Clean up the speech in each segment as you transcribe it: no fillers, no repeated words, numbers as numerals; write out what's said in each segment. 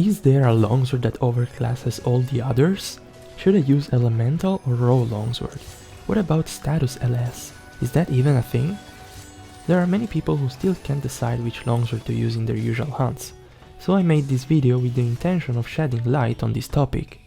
Is there a longsword that overclasses all the others? Should I use elemental or raw longsword? What about status LS? Is that even a thing? There are many people who still can't decide which longsword to use in their usual hunts, so I made this video with the intention of shedding light on this topic.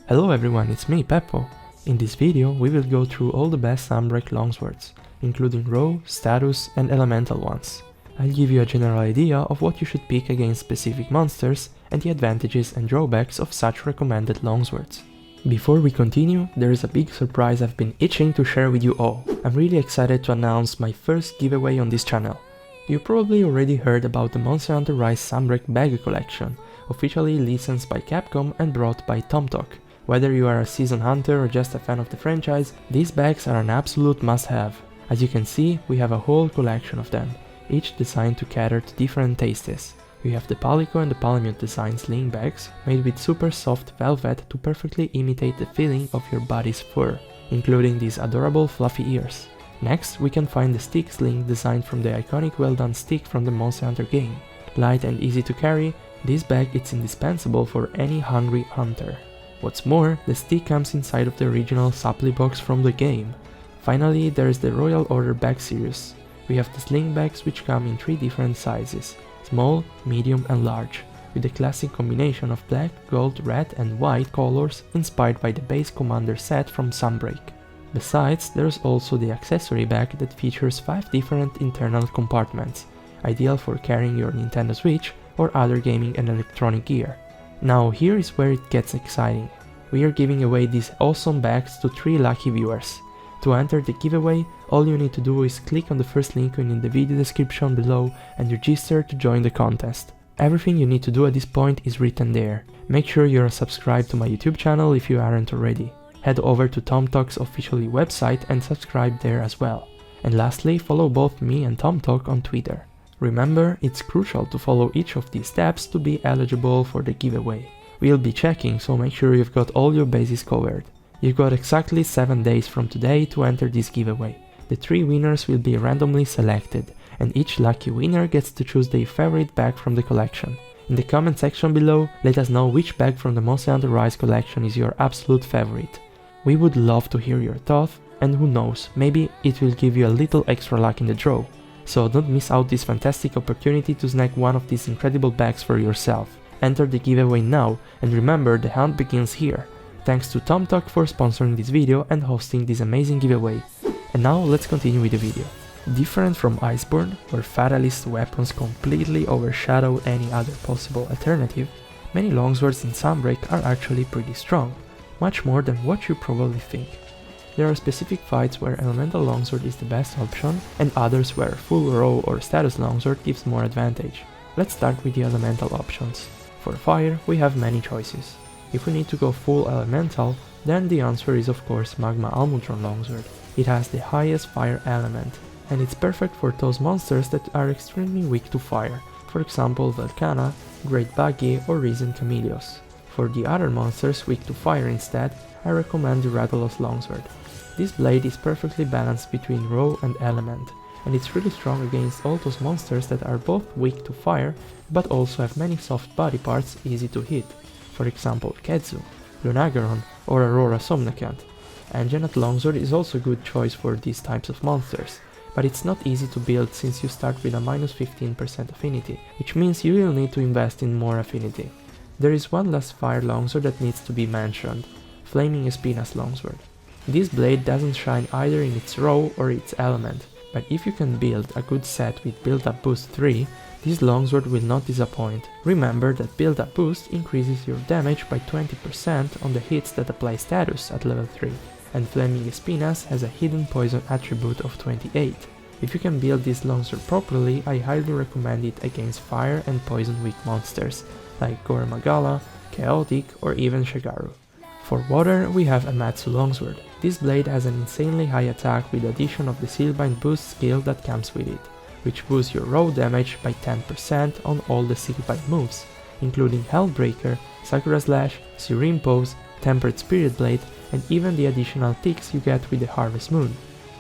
Hello everyone, it's me, Peppo. In this video we will go through all the best Sunbreak longswords, including raw, status and elemental ones. I'll give you a general idea of what you should pick against specific monsters and the advantages and drawbacks of such recommended longswords. Before we continue, there is a big surprise I've been itching to share with you all. I'm really excited to announce my first giveaway on this channel. You probably already heard about the Monster Hunter Rise Sunbreak bag collection, officially licensed by Capcom and brought by tomtoc. Whether you are a seasoned hunter or just a fan of the franchise, these bags are an absolute must-have. As you can see, we have a whole collection of them, each designed to cater to different tastes. We have the Palico and the Palamute design sling bags, made with super soft velvet to perfectly imitate the feeling of your body's fur, including these adorable fluffy ears. Next, we can find the stick sling designed from the iconic well-done stick from the Monster Hunter game. Light and easy to carry, this bag is indispensable for any hungry hunter. What's more, the stick comes inside of the original supply box from the game. Finally, there is the Royal Order bag series. We have the sling bags which come in 3 different sizes: small, medium and large, with the classic combination of black, gold, red and white colors inspired by the base commander set from Sunbreak. Besides, there's also the accessory bag that features 5 different internal compartments, ideal for carrying your Nintendo Switch or other gaming and electronic gear. Now here is where it gets exciting. We are giving away these awesome bags to 3 lucky viewers. To enter the giveaway, all you need to do is click on the first link in the video description below and register to join the contest. Everything you need to do at this point is written there. Make sure you're subscribed to my YouTube channel if you aren't already. Head over to tomtoc's official website and subscribe there as well. And lastly, follow both me and tomtoc on Twitter. Remember, it's crucial to follow each of these steps to be eligible for the giveaway. We'll be checking, so make sure you've got all your bases covered. You've got exactly 7 days from today to enter this giveaway. The 3 winners will be randomly selected, and each lucky winner gets to choose their favorite bag from the collection. In the comment section below, let us know which bag from the Monster Hunter Rise collection is your absolute favorite. We would love to hear your thoughts, and who knows, maybe it will give you a little extra luck in the draw. So don't miss out this fantastic opportunity to snag one of these incredible bags for yourself. Enter the giveaway now, and remember, the hunt begins here. Thanks to tomtoc for sponsoring this video and hosting this amazing giveaway. And now let's continue with the video. Different from Iceborne, where Fatalist weapons completely overshadow any other possible alternative, many longswords in Sunbreak are actually pretty strong, much more than what you probably think. There are specific fights where elemental longsword is the best option, and others where full raw or status longsword gives more advantage. Let's start with the elemental options. For fire, we have many choices. If we need to go full elemental, then the answer is of course Magma Almudron longsword. It has the highest fire element, and it's perfect for those monsters that are extremely weak to fire, for example Volcana, Great Buggy or Ryzen Chameleos. For the other monsters weak to fire instead, I recommend the Rathalos longsword. This blade is perfectly balanced between raw and element, and it's really strong against all those monsters that are both weak to fire, but also have many soft body parts easy to hit. For example Ketsu, Lunagaron or Aurora Somnacant. Anjanath longsword is also a good choice for these types of monsters, but it's not easy to build since you start with a -15% affinity, which means you will need to invest in more affinity. There is one last fire longsword that needs to be mentioned, Flaming Espinas longsword. This blade doesn't shine either in its raw or its element, but if you can build a good set with build-up boost 3, this longsword will not disappoint. Remember that build-up boost increases your damage by 20% on the hits that apply status at level 3, and Flaming Espinas has a hidden poison attribute of 28. If you can build this longsword properly, I highly recommend it against fire and poison weak monsters, like Gore Magala, Chaotic or even Shagaru. For water, we have Amatsu longsword. This blade has an insanely high attack with the addition of the Sealbind boost skill that comes with it, which boosts your raw damage by 10% on all the Sealbind moves, including Hellbreaker, Sakura Slash, Serene Pose, Tempered Spirit Blade, and even the additional ticks you get with the Harvest Moon.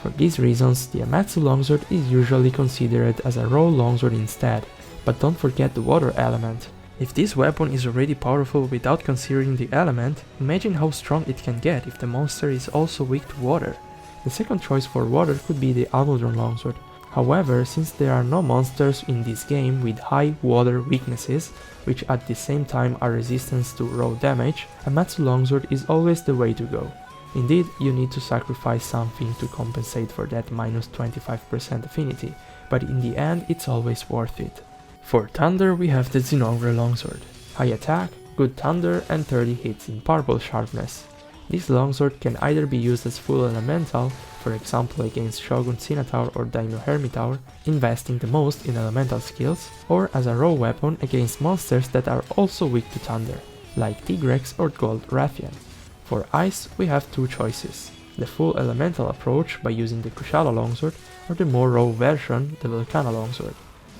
For these reasons, the Amatsu longsword is usually considered as a raw longsword instead, but don't forget the water element. If this weapon is already powerful without considering the element, imagine how strong it can get if the monster is also weak to water. The second choice for water could be the Almudron Longsword. However, since there are no monsters in this game with high water weaknesses, which at the same time are resistant to raw damage, a Matsu Longsword is always the way to go. Indeed, you need to sacrifice something to compensate for that minus 25% affinity, but in the end it's always worth it. For thunder we have the Zinogre Longsword. High attack, good thunder and 30 hits in purple sharpness. This longsword can either be used as full elemental, for example against Shogun Centaur or Daimyo Hermitaur, investing the most in elemental skills, or as a raw weapon against monsters that are also weak to thunder, like Tigrex or Gold Rathian. For ice we have two choices, the full elemental approach by using the Kushala Longsword, or the more raw version, the Volcana Longsword.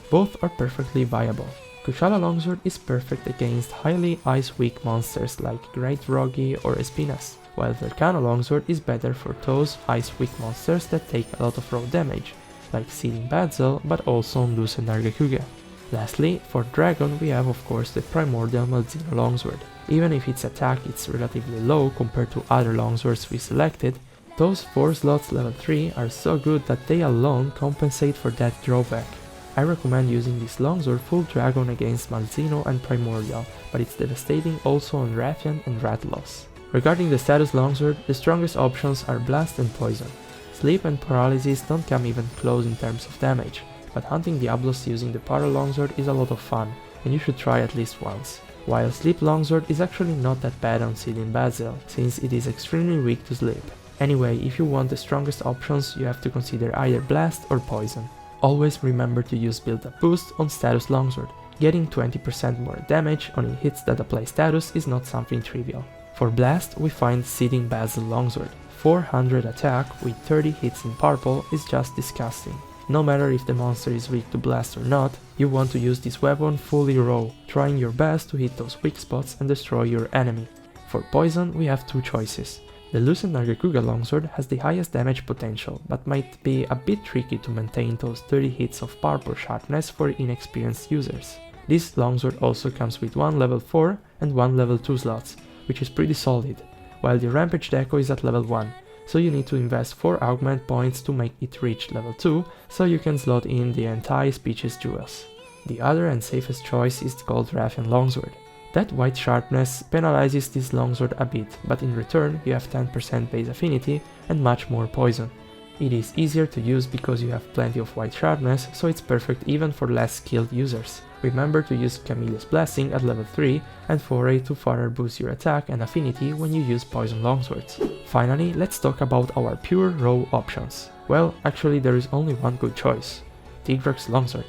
Both are perfectly viable. Kushala Longsword is perfect against highly ice-weak monsters like Great Rogi or Espinas, while Volcano Longsword is better for those ice-weak monsters that take a lot of raw damage, like Seething Bazel but also Lucent Nargacuga. Lastly, for Dragon we have of course the Primordial Malzeno Longsword. Even if its attack is relatively low compared to other longswords we selected, those 4 slots level 3 are so good that they alone compensate for that drawback. I recommend using this longsword full dragon against Malzeno and Primordial, but it's devastating also on Rathian and Rathalos. Regarding the status longsword, the strongest options are Blast and Poison. Sleep and Paralysis don't come even close in terms of damage, but hunting Diablos using the Para Longsword is a lot of fun, and you should try at least once. While Sleep Longsword is actually not that bad on Seething Bazel, since it is extremely weak to sleep. Anyway, if you want the strongest options, you have to consider either Blast or Poison. Always remember to use build-up boost on status longsword. Getting 20% more damage on hits that apply status is not something trivial. For blast we find Seething Bazel Longsword. 400 attack with 30 hits in purple is just disgusting. No matter if the monster is weak to blast or not, you want to use this weapon fully raw, trying your best to hit those weak spots and destroy your enemy. For poison we have two choices. The Lucent Nargacuga Longsword has the highest damage potential, but might be a bit tricky to maintain those 30 hits of purple sharpness for inexperienced users. This longsword also comes with 1 level 4 and 1 level 2 slots, which is pretty solid, while the Rampage Deco is at level 1, so you need to invest 4 augment points to make it reach level 2, so you can slot in the anti-speeches jewels. The other and safest choice is the Gold Rathian Longsword. That white sharpness penalizes this longsword a bit, but in return you have 10% base affinity and much more poison. It is easier to use because you have plenty of white sharpness, so it's perfect even for less skilled users. Remember to use Camellia's Blessing at level 3 and Foray to further boost your attack and affinity when you use poison longswords. Finally, let's talk about our pure raw options. Well, actually there is only one good choice. Tigrex Longsword.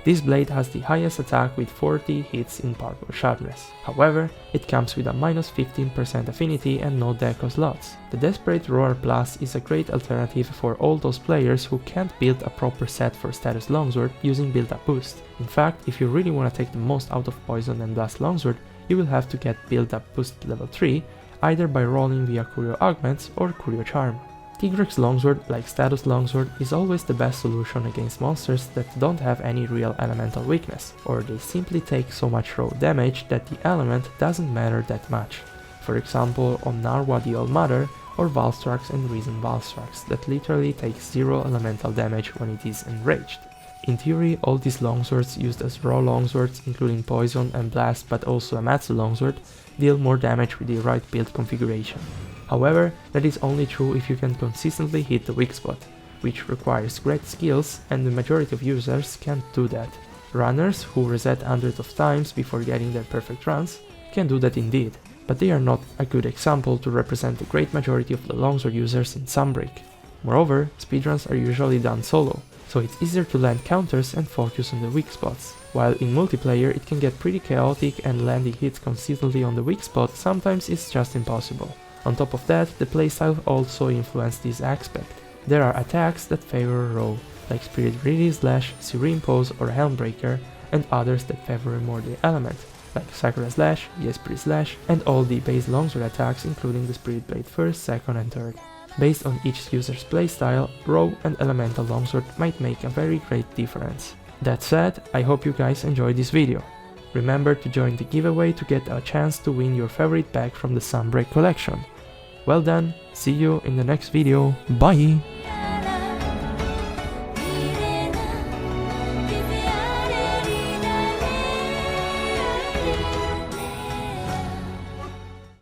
This blade has the highest attack with 40 hits in purple sharpness. However, it comes with a minus 15% affinity and no deco slots. The Desperate Roar Plus is a great alternative for all those players who can't build a proper set for status longsword using build-up boost. In fact, if you really want to take the most out of poison and blast longsword, you will have to get build-up boost level 3, either by rolling via Curio Augments or Curio Charm. Tigrex Longsword, like Status Longsword, is always the best solution against monsters that don't have any real elemental weakness, or they simply take so much raw damage that the element doesn't matter that much. For example, on Narwa the Old Mother, or Valstrax and Risen Valstrax that literally take 0 elemental damage when it is enraged. In theory, all these longswords used as raw longswords, including poison and blast but also a Matsu longsword, deal more damage with the right build configuration. However, that is only true if you can consistently hit the weak spot, which requires great skills and the majority of users can't do that. Runners who reset hundreds of times before getting their perfect runs can do that indeed, but they are not a good example to represent the great majority of the longsword users in Sunbreak. Moreover, speedruns are usually done solo, so it's easier to land counters and focus on the weak spots. While in multiplayer it can get pretty chaotic and landing hits consistently on the weak spot sometimes is just impossible. On top of that, the playstyle also influences this aspect. There are attacks that favor raw, like Spirit Release Slash, Serene Pose or Helmbreaker, and others that favor more the element, like Sakura Slash, Yesprit Slash, and all the base longsword attacks including the Spirit Blade 1st, 2nd and 3rd. Based on each user's playstyle, raw and elemental longsword might make a very great difference. That said, I hope you guys enjoyed this video. Remember to join the giveaway to get a chance to win your favorite bag from the Sunbreak collection. Well done, see you in the next video, bye!